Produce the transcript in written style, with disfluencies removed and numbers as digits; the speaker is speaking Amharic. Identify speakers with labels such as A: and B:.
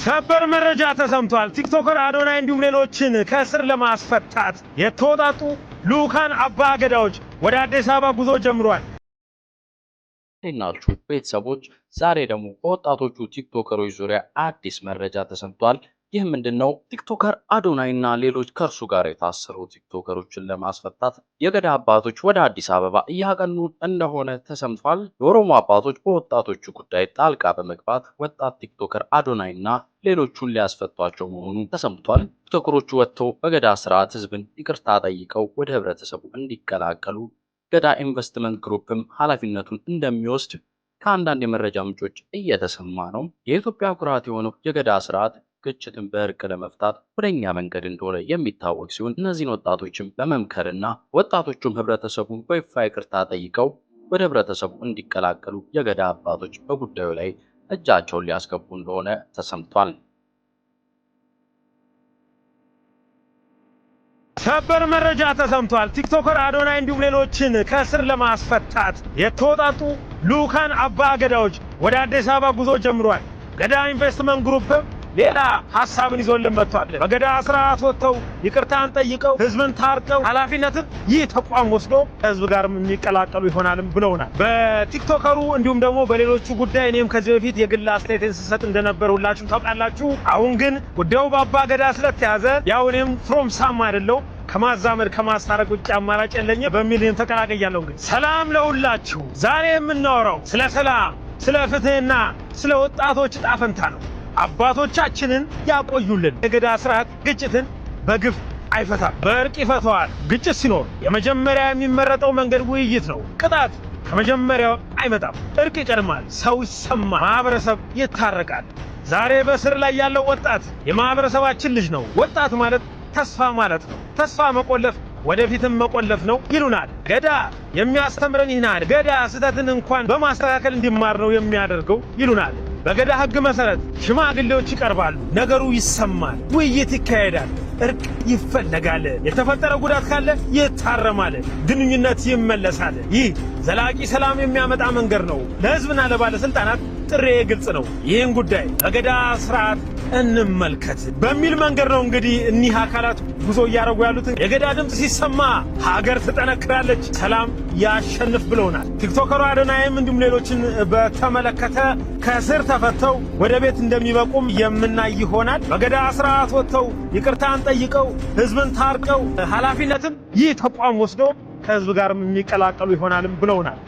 A: ሰበር መረጃ ተሰምቷል። ቲክቶከር አዶናይ እንዲሁም ሌሎችን ከእስር ለማስፈታት የተወጣጡ ልኡካን አባገዳዎች ወደ አዲስ አበባ ጉዞ ጀምሯል።
B: እናልቹ ቤተሰቦች ዛሬ ደግሞ በወጣቶቹ ቲክቶከሮች ዙሪያ አዲስ መረጃ ተሰምቷል። ይህ ምንድነው? ቲክቶከር አዶናይና ሌሎች ከርሱ ጋር የታሰሩ ቲክቶከሮችን ለማስፈታት የገዳ አባቶች ወደ አዲስ አበባ እያቀኑ እንደሆነ ተሰምቷል። የኦሮሞ አባቶች በወጣቶቹ ጉዳይ ጣልቃ በመግባት ወጣት ቲክቶከር አዶናይና ሌሎቹን ሊያስፈቷቸው መሆኑ ተሰምቷል። ቲክቶከሮቹ ወጥተው በገዳ ስርዓት ህዝብን ይቅርታ ጠይቀው ወደ ህብረተሰቡ እንዲቀላቀሉ ገዳ ኢንቨስትመንት ግሩፕም ኃላፊነቱን እንደሚወስድ ከአንዳንድ የመረጃ ምንጮች እየተሰማ ነው። የኢትዮጵያ ኩራት የሆነው የገዳ ስርዓት ግጭትን በእርቅ ለመፍታት ወደኛ መንገድ እንደሆነ የሚታወቅ ሲሆን እነዚህን ወጣቶችም በመምከርና ወጣቶቹም ህብረተሰቡን በይፋ ይቅርታ ጠይቀው ወደ ህብረተሰቡ እንዲቀላቀሉ የገዳ አባቶች በጉዳዩ ላይ እጃቸውን ሊያስገቡ እንደሆነ ተሰምቷል።
A: ሰበር መረጃ ተሰምቷል። ቲክቶከር አዶናይ እንዲሁም ሌሎችን ከእስር ለማስፈታት የተወጣጡ ልኡካን አባገዳዎች ወደ አዲስ አበባ ጉዞ ጀምሯል። ገዳ ኢንቨስትመንት ግሩፕ ሌላ ሐሳብን ይዞልን መጥቷል። በገዳ ስርዓት ወጥተው ይቅርታን ጠይቀው ህዝብን ታርቀው ኃላፊነትን ይህ ተቋም ወስዶ ህዝብ ጋር የሚቀላቀሉ ይሆናልም ብለውናል። በቲክቶከሩ እንዲሁም ደግሞ በሌሎቹ ጉዳይ እኔም ከዚህ በፊት የግል አስተያየትን ስሰጥ እንደነበር ሁላችሁም ታውቃላችሁ። አሁን ግን ጉዳዩ በአባገዳ ስለተያዘ ያው እኔም ፍሮም ሳም አይደለው ከማዛመድ ከማስታረቅ ውጭ አማራጭ የለኝም በሚል እኔም ተቀላቅያለሁ። እንግዲህ ሰላም ለሁላችሁ። ዛሬ የምናወራው ስለ ሰላም፣ ስለ ፍትህና ስለ ወጣቶች ዕጣ ፈንታ ነው። አባቶቻችንን ያቆዩልን። የገዳ ስርዓት ግጭትን በግፍ አይፈታም፣ በእርቅ ይፈታዋል። ግጭት ሲኖር የመጀመሪያ የሚመረጠው መንገድ ውይይት ነው። ቅጣት ከመጀመሪያው አይመጣም። እርቅ ይቀድማል። ሰው ይሰማል፣ ማህበረሰብ ይታረቃል። ዛሬ በስር ላይ ያለው ወጣት የማህበረሰባችን ልጅ ነው። ወጣት ማለት ተስፋ ማለት ነው። ተስፋ መቆለፍ ወደፊትም መቆለፍ ነው ይሉናል። ገዳ የሚያስተምረን ይናል። ገዳ ስህተትን እንኳን በማስተካከል እንዲማር ነው የሚያደርገው ይሉናል። በገዳ ህግ መሰረት ሽማግሌዎች ይቀርባሉ፣ ነገሩ ይሰማል፣ ውይይት ይካሄዳል፣ እርቅ ይፈለጋል፣ የተፈጠረ ጉዳት ካለ ይታረማል፣ ግንኙነት ይመለሳል። ይህ ዘላቂ ሰላም የሚያመጣ መንገድ ነው። ለህዝብና ለባለስልጣናት ጥሬ ግልጽ ነው። ይህን ጉዳይ በገዳ ስርዓት እንመልከት በሚል መንገድ ነው እንግዲህ እኒህ አካላት ጉዞ እያደረጉ ያሉት። የገዳ ድምፅ ሲሰማ ሀገር ትጠነክራለች፣ ሰላም ያሸንፍ ብለውናል። ቲክቶከሩ አዶናይም እንዲሁም ሌሎችን በተመለከተ ከእስር ተፈተው ወደ ቤት እንደሚበቁም የምናይ ይሆናል። በገዳ ስርዓት ወጥተው ይቅርታን ጠይቀው ህዝብን ታርቀው ኃላፊነትን ይህ ተቋም ወስዶ ከህዝብ ጋር የሚቀላቀሉ ይሆናልም ብለውናል።